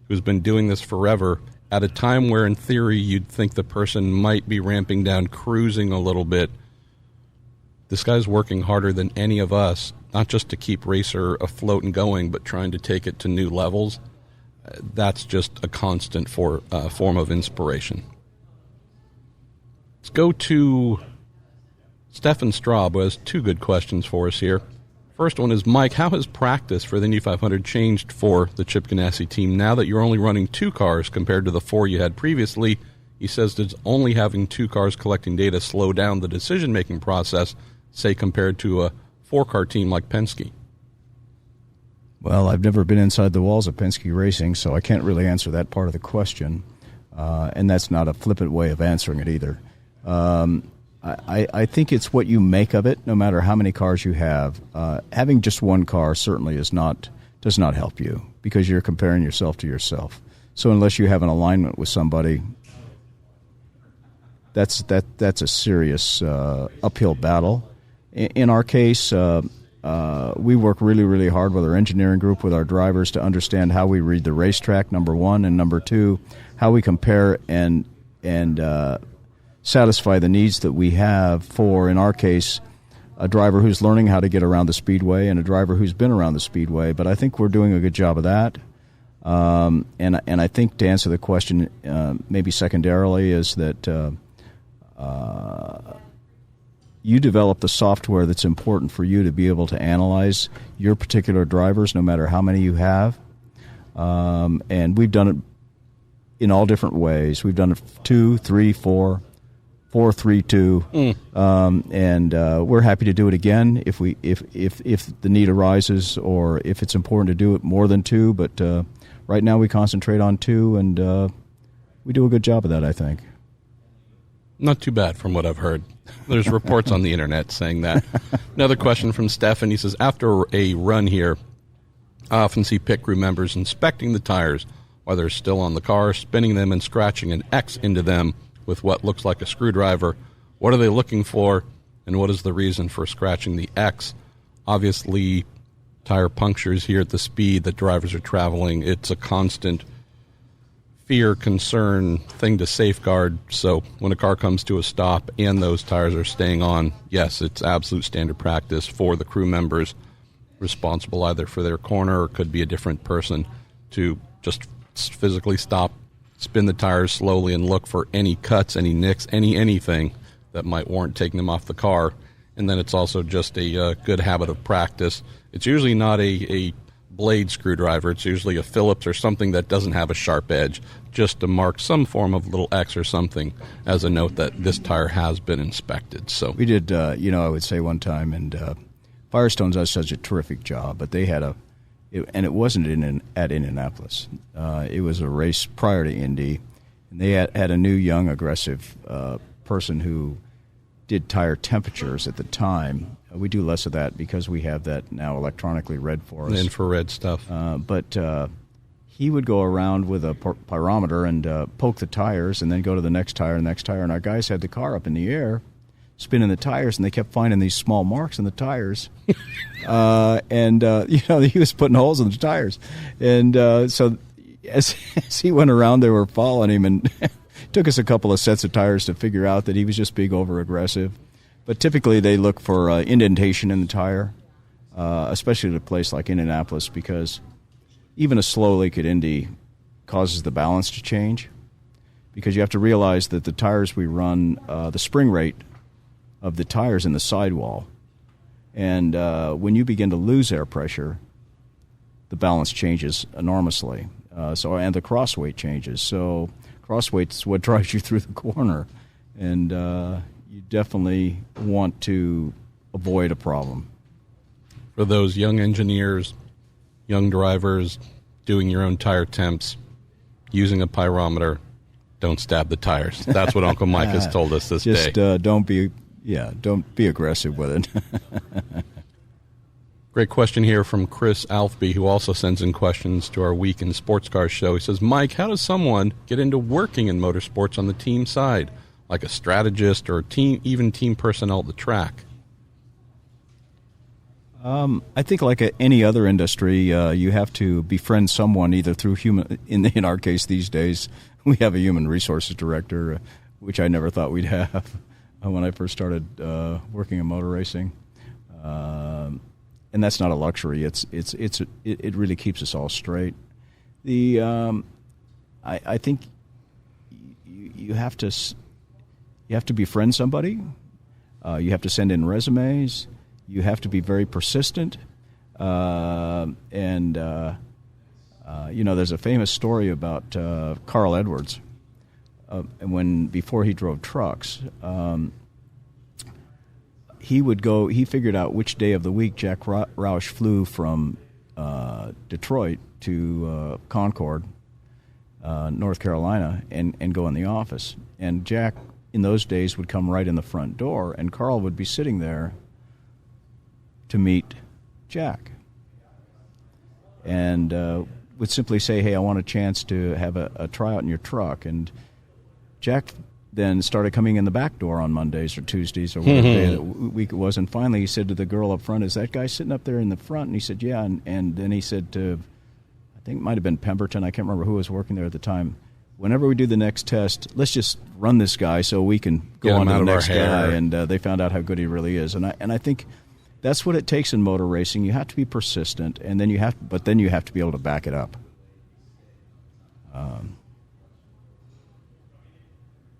who's been doing this forever, at a time where in theory you'd think the person might be ramping down, cruising a little bit. This guy's working harder than any of us, not just to keep Racer afloat and going, but trying to take it to new levels. That's just a constant form of inspiration. Let's go to Stefan Straub, who has 2 good questions for us here. First one is, Mike, how has practice for the Indy 500 changed for the Chip Ganassi team now that you're only running 2 cars compared to the 4 you had previously? He says, does only having 2 cars collecting data slow down the decision-making process, say, compared to a 4-car team like Penske? Well, I've never been inside the walls of Penske Racing, so I can't really answer that part of the question. And that's not a flippant way of answering it either. I think it's what you make of it, no matter how many cars you have. Having just 1 car certainly does not help you, because you're comparing yourself to yourself. So unless you have an alignment with somebody, that's a serious uphill battle. In our case, we work really, really hard with our engineering group, with our drivers, to understand how we read the racetrack, number 1, and number 2, how we compare and satisfy the needs that we have for, in our case, a driver who's learning how to get around the speedway and a driver who's been around the speedway. But I think we're doing a good job of that. And I think, to answer the question, maybe secondarily, is that you develop the software that's important for you to be able to analyze your particular drivers, no matter how many you have. And we've done it in all different ways. We've done it 2, 3, 4, 4-3-2, and we're happy to do it again if the need arises, or if it's important to do it more than 2. But right now we concentrate on 2, and we do a good job of that, I think. Not too bad from what I've heard. There's reports on the internet saying that. Another question from Stefan. He says, after a run here, I often see pit crew members inspecting the tires while they're still on the car, spinning them and scratching an X into them with what looks like a screwdriver. What are they looking for, and what is the reason for scratching the X? Obviously, tire punctures here at the speed that drivers are traveling. It's a constant fear, concern, thing to safeguard. So when a car comes to a stop and those tires are staying on, yes, it's absolute standard practice for the crew members responsible either for their corner or could be a different person to just physically stop, spin the tires slowly, and look for any cuts, any nicks, anything that might warrant taking them off the car. And then it's also just a good habit of practice. It's usually not a blade screwdriver. It's usually a Phillips or something that doesn't have a sharp edge, just to mark some form of little X or something as a note that this tire has been inspected. So we did, I would say one time, and Firestone does such a terrific job, but they had and it wasn't at Indianapolis. It was a race prior to Indy, and they had a new, young, aggressive person who did tire temperatures at the time. We do less of that because we have that now electronically read for us. The infrared stuff. But he would go around with a pyrometer and poke the tires and then go to the next tire and our guys had the car up in the air, spinning the tires, and they kept finding these small marks in the tires. He was putting holes in the tires. And so as he went around, they were following him, and it took us a couple of sets of tires to figure out that he was just being over-aggressive. But typically they look for indentation in the tire, especially at a place like Indianapolis, because even a slow leak at Indy causes the balance to change. Because you have to realize that the tires we run, the spring rate of the tires in the sidewall, and when you begin to lose air pressure, the balance changes enormously. And the cross weight changes. So cross weight's what drives you through the corner, and you definitely want to avoid a problem. For those young engineers, young drivers, doing your own tire temps, using a pyrometer, don't stab the tires. That's what Uncle Mike has told us this day. Just don't be aggressive with it. Great question here from Chris Alfby, who also sends in questions to our Week in Sports Cars show. He says, Mike, how does someone get into working in motorsports on the team side, like a strategist or even team personnel at the track? I think like any other industry, you have to befriend someone either through human. In our case these days, we have a human resources director, which I never thought we'd have when I first started working in motor racing. And that's not a luxury. It really keeps us all straight. I think you have to befriend somebody. You have to send in resumes. You have to be very persistent. There's a famous story about Carl Edwards. Before he drove trucks, he figured out which day of the week Jack Roush flew from Detroit to Concord, North Carolina, and go in the office. And Jack, in those days, would come right in the front door, and Carl would be sitting there to meet Jack. And would simply say, hey, I want a chance to have a tryout in your truck. And Jack then started coming in the back door on Mondays or Tuesdays or whatever day of the week it was. And finally he said to the girl up front, is that guy sitting up there in the front? And he said, yeah. And then he said to, I think it might have been Pemberton, I can't remember who was working there at the time, whenever we do the next test, let's just run this guy so we can go on to the next guy. And they found out how good he really is. And I think that's what it takes in motor racing. You have to be persistent, and then you have to be able to back it up.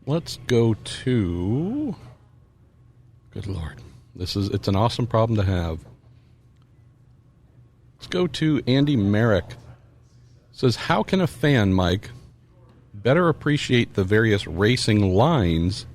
Let's go to, good Lord, it's an awesome problem to have. Let's go to Andy Merrick. It says, how can a fan, Mike, better appreciate the various racing lines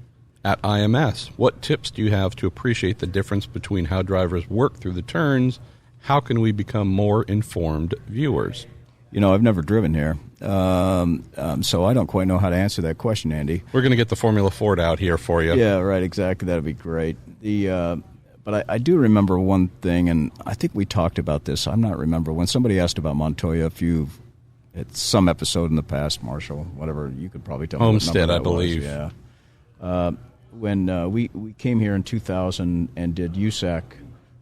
at IMS. What tips do you have to appreciate the difference between how drivers work through the turns? How can we become more informed viewers? I've never driven here, so I don't quite know how to answer that question, Andy. We're going to get the Formula Ford out here for you. Yeah, right, exactly. That would be great. But I do remember one thing, and I think we talked about this. I'm not remember when somebody asked about Montoya. At some episode in the past, Marshall, whatever, you could probably tell me. Homestead, I believe. Yeah. When we came here in 2000 and did USAC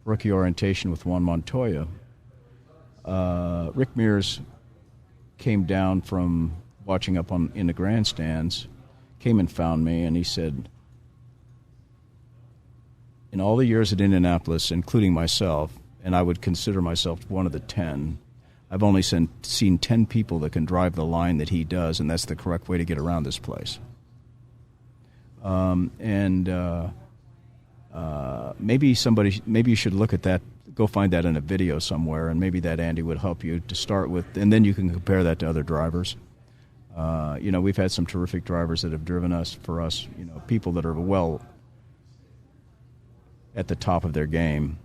rookie orientation with Juan Montoya, Rick Mears came down from watching up in the grandstands, came and found me, and he said, in all the years at Indianapolis, including myself, and I would consider myself one of the 10, I've only seen 10 people that can drive the line that he does, and that's the correct way to get around this place. Maybe you should look at that, go find that in a video somewhere, and maybe that, Andy, would help you to start with, and then you can compare that to other drivers. We've had some terrific drivers that have driven for us, people that are well at the top of their game,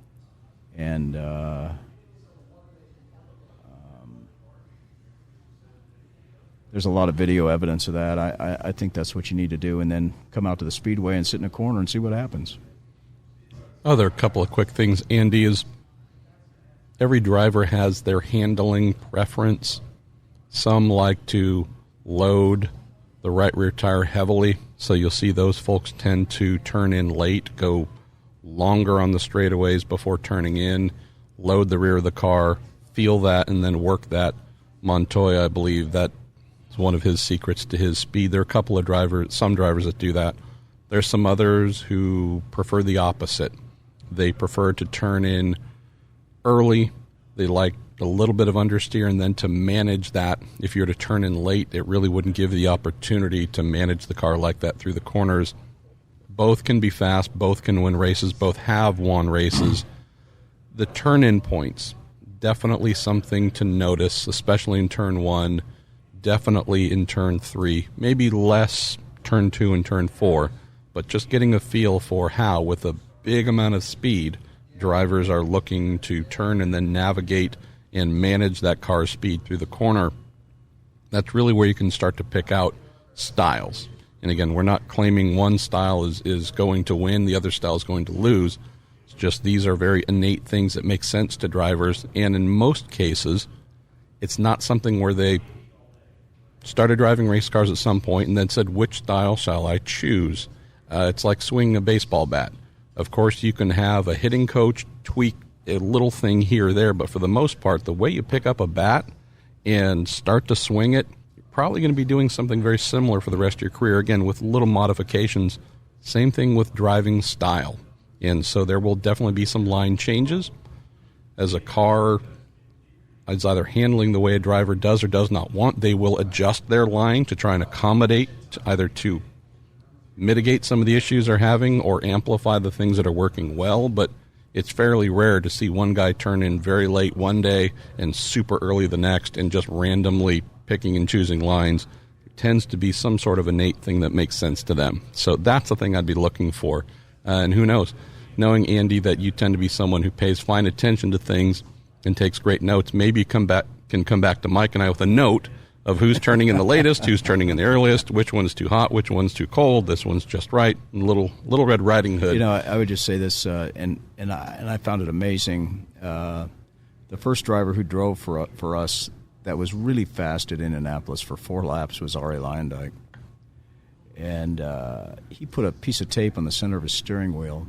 and there's a lot of video evidence of that. I think that's what you need to do, and then come out to the speedway and sit in a corner and see what happens. Oh, there are a couple of quick things, Andy. Is every driver has their handling preference. Some like to load the right rear tire heavily, so you'll see those folks tend to turn in late, go longer on the straightaways before turning in, load the rear of the car, feel that, and then work that. Montoya, I believe, that is one of his secrets to his speed. There are a couple of some drivers that do that. There's some others who prefer the opposite. They prefer to turn in early. They like a little bit of understeer, and then to manage that. If you're to turn in late, it really wouldn't give the opportunity to manage the car like that through the corners. Both can be fast. Both can win races. Both have won races. The turn-in points, definitely something to notice, especially in turn 1, definitely in turn 3, maybe less turn 2 and turn 4, but just getting a feel for how, with a big amount of speed, drivers are looking to turn and then navigate and manage that car's speed through the corner. That's really where you can start to pick out styles. And again, we're not claiming one style is going to win, the other style is going to lose. It's just these are very innate things that make sense to drivers, and in most cases, it's not something where they started driving race cars at some point and then said, which style shall I choose? It's like swinging a baseball bat. Of course, you can have a hitting coach tweak a little thing here or there, but for the most part, the way you pick up a bat and start to swing it, you're probably going to be doing something very similar for the rest of your career, again, with little modifications. Same thing with driving style. And so there will definitely be some line changes. As a car is either handling the way a driver does or does not want, they will adjust their line to try and accommodate, either to mitigate some of the issues they're having or amplify the things that are working well. But it's fairly rare to see one guy turn in very late one day and super early the next and just randomly picking and choosing lines. It tends to be some sort of innate thing that makes sense to them. So that's the thing I'd be looking for. And who knows, knowing, Andy, that you tend to be someone who pays fine attention to things and takes great notes, maybe you can come back to Mike and I with a note of who's turning in the latest, who's turning in the earliest, which one's too hot, which one's too cold, this one's just right, and Little Red Riding Hood. I would just say this, and I found it amazing. The first driver who drove for us that was really fast at Indianapolis for 4 laps was Arie Luyendyk. And he put a piece of tape on the center of his steering wheel,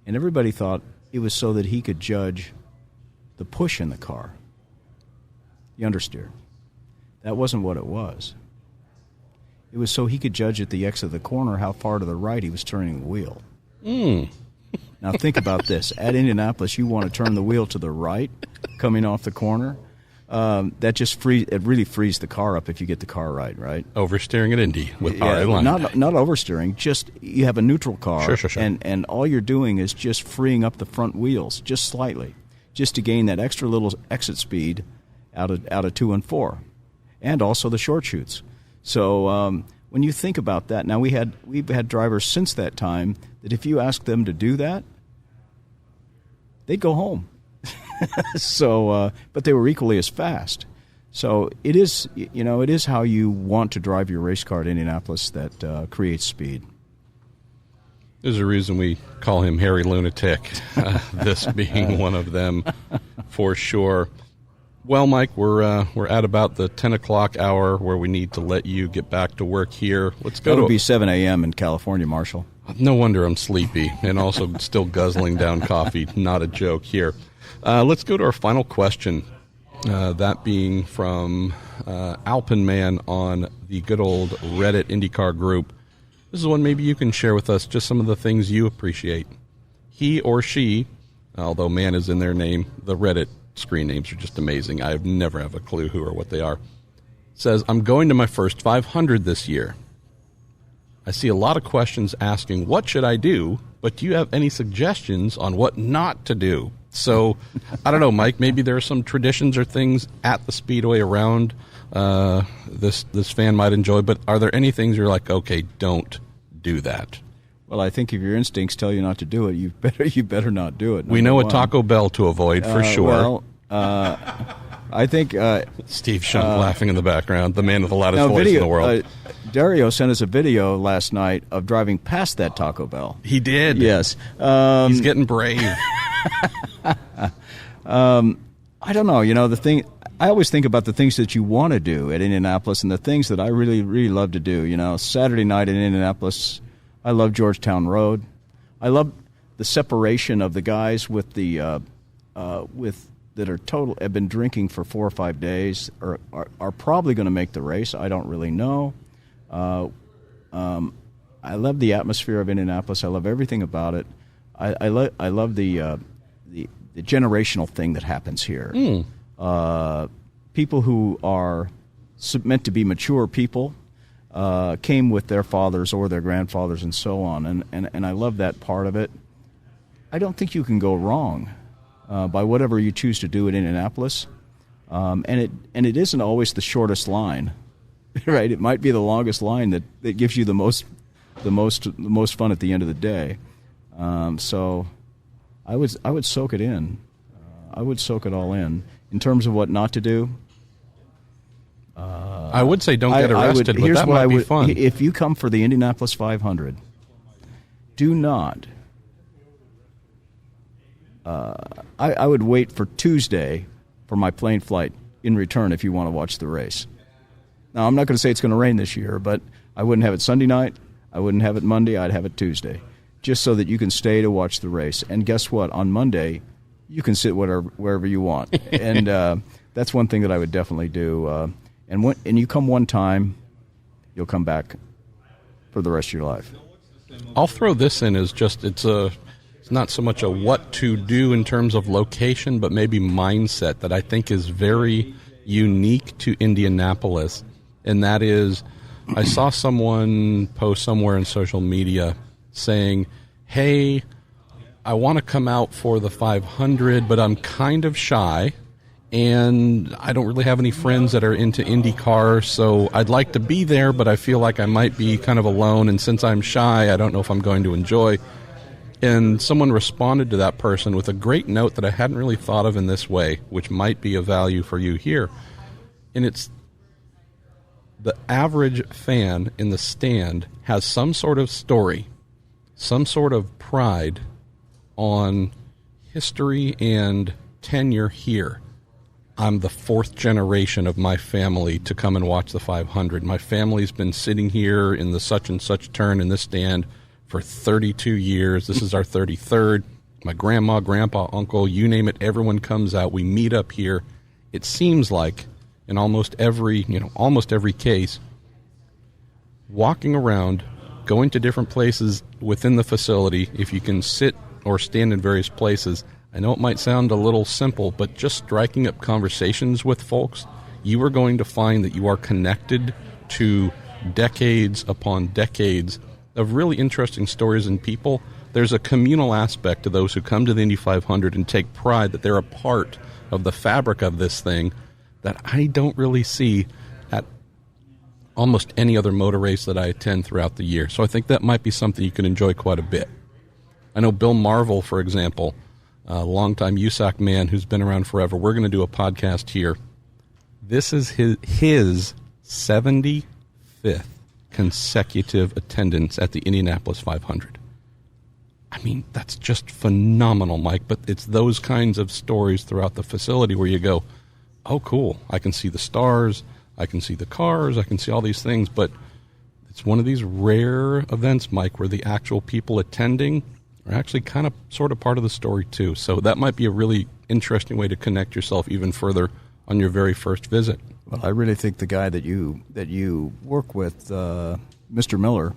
and everybody thought it was so that he could judge the push in the car, the understeer. That wasn't what it was. It was so he could judge at the exit of the corner how far to the right he was turning the wheel. Now think about this. At Indianapolis, you want to turn the wheel to the right coming off the corner. That just really frees the car up if you get the car right? Oversteering at Indy with Arie Luyendyk. Not oversteering, just you have a neutral car, Sure. And all you're doing is just freeing up the front wheels just slightly, just to gain that extra little exit speed out of 2 and 4. And also the short chutes. So when you think about that, now we've had drivers since that time that if you ask them to do that, they'd go home. So, but they were equally as fast. So it is how you want to drive your race car at Indianapolis that creates speed. There's a reason we call him Harry Lunatic, this being one of them for sure. Well, Mike, we're at about the 10 o'clock hour where we need to let you get back to work here. Let's go. It'll be 7 a.m. in California, Marshall. No wonder I'm sleepy and also still guzzling down coffee. Not a joke here. Let's go to our final question, that being from Alpenman on the good old Reddit IndyCar group. This is one maybe you can share with us just some of the things you appreciate. He or she, although man is in their name, the Reddit screen names are just amazing. I never have a clue who or what they are. Says, I'm going to my first 500 this year. I see a lot of questions asking, what should I do? But do you have any suggestions on what not to do? So, I don't know, Mike, maybe there are some traditions or things at the Speedway around this fan might enjoy, but are there any things you're like, okay, don't do that? Well, I think if your instincts tell you not to do it, you better not do it. We know a Taco Bell to avoid for sure. Well, I think Steve Shunt laughing in the background, the man with the loudest voice in the world. Dario sent us a video last night of driving past that Taco Bell. He did. Yes. He's getting brave. I don't know. The thing, I always think about the things that you want to do at Indianapolis and the things that I really, really love to do. Saturday night in Indianapolis, I love Georgetown Road. I love the separation of the guys with the that have been drinking for 4 or 5 days or are probably going to make the race. I don't really know. I love the atmosphere of Indianapolis. I love everything about it. I love the generational thing that happens here. People who are meant to be mature people came with their fathers or their grandfathers and so on, and I love that part of it. I don't think you can go wrong by whatever you choose to do at Indianapolis, and it isn't always the shortest line, right? It might be the longest line that gives you the most fun at the end of the day. So I would soak it in. I would soak it all in. In terms of what not to do, I would say don't get arrested, but that might be fun. If you come for the Indianapolis 500, do not. I would wait for Tuesday for my plane flight in return if you want to watch the race. Now, I'm not going to say it's going to rain this year, but I wouldn't have it Sunday night. I wouldn't have it Monday. I'd have it Tuesday, just so that you can stay to watch the race. And guess what? On Monday, you can sit wherever you want. And that's one thing that I would definitely do. And you come one time, you'll come back for the rest of your life. I'll throw this in as just it's not so much a what to do in terms of location, but maybe mindset that I think is very unique to Indianapolis. And that is, I saw someone post somewhere in social media saying, hey, I want to come out for the 500, but I'm kind of shy, and I don't really have any friends that are into IndyCar, so I'd like to be there, but I feel like I might be kind of alone, and since I'm shy, I don't know if I'm going to enjoy. And someone responded to that person with a great note that I hadn't really thought of in this way, which might be of value for you here. And it's the average fan in the stand has some sort of story, some sort of pride on history and tenure here. I'm the fourth generation of my family to come and watch the 500. My family's been sitting here in the such and such turn in this stand for 32 years. This is our 33rd. My grandma, grandpa, uncle, you name it, everyone comes out. We meet up here. It seems like in almost every case, walking around, going to different places within the facility, if you can sit or stand in various places, I know it might sound a little simple, but just striking up conversations with folks, you are going to find that you are connected to decades upon decades of really interesting stories and people. There's a communal aspect to those who come to the Indy 500 and take pride that they're a part of the fabric of this thing that I don't really see almost any other motor race that I attend throughout the year. So I think that might be something you can enjoy quite a bit. I know Bill Marvel, for example, a longtime USAC man who's been around forever. We're going to do a podcast here. This is his 75th consecutive attendance at the Indianapolis 500. I mean, that's just phenomenal, Mike, but it's those kinds of stories throughout the facility where you go, oh, cool, I can see the stars, I can see the cars, I can see all these things, but it's one of these rare events, Mike, where the actual people attending are actually kind of sort of part of the story too. So that might be a really interesting way to connect yourself even further on your very first visit. Well, I really think the guy that you work with, Mr. Miller,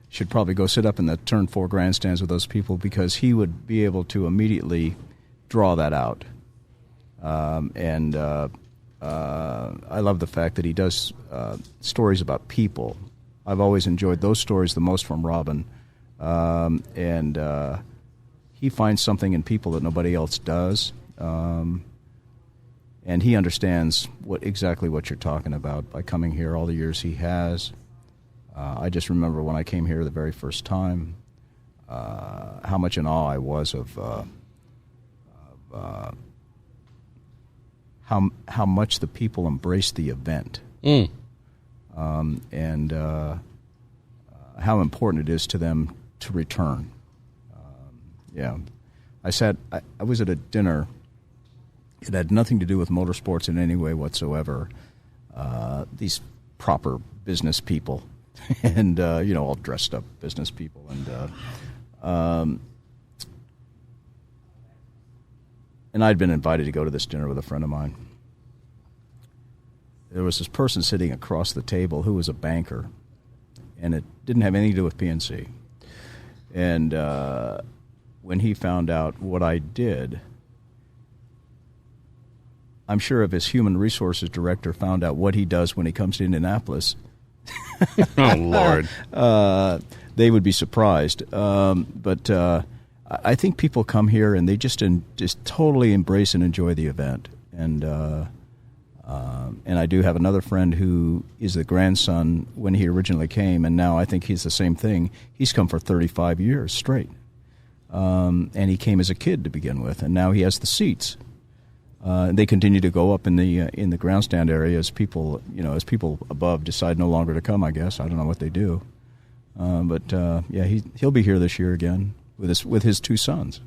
should probably go sit up in the Turn 4 grandstands with those people, because he would be able to immediately draw that out. I love the fact that he does stories about people. I've always enjoyed those stories the most from Robin. He finds something in people that nobody else does. And he understands exactly what you're talking about by coming here all the years he has. I just remember when I came here the very first time, how much in awe I was of how much the people embraced the event, and how important it is to them to return. I was at a dinner. It had nothing to do with motorsports in any way whatsoever. These proper business people, and all dressed up business people, and I'd been invited to go to this dinner with a friend of mine. There was this person sitting across the table who was a banker, and it didn't have anything to do with PNC. And when he found out what I did, I'm sure if his human resources director found out what he does when he comes to Indianapolis, oh, Lord, they would be surprised. But I think people come here and they just totally embrace and enjoy the event. And I do have another friend who is the grandson when he originally came, and now I think he's the same thing. He's come for 35 years straight. And he came as a kid to begin with, and now he has the seats. They continue to go up in the grandstand area as people above decide no longer to come. I guess I don't know what they do, he'll be here this year again with his two sons.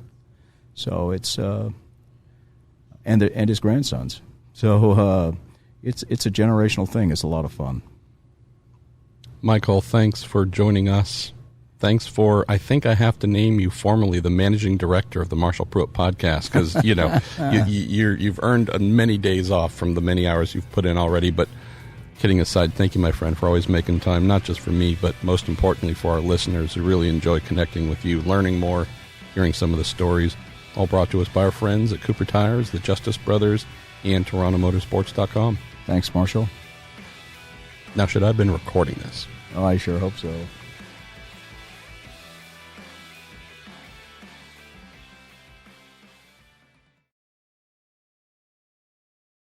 So it's and his grandsons. So it's a generational thing. It's a lot of fun. Michael, thanks for joining us. Thanks for, I think I have to name you formally the managing director of the Marshall Pruett podcast, because, you've earned many days off from the many hours you've put in already. But kidding aside, thank you, my friend, for always making time, not just for me, but most importantly for our listeners who really enjoy connecting with you, learning more, hearing some of the stories, all brought to us by our friends at Cooper Tires, the Justice Brothers, and TorontoMotorsports.com. Thanks, Marshall. Now, should I have been recording this? Oh, I sure hope so.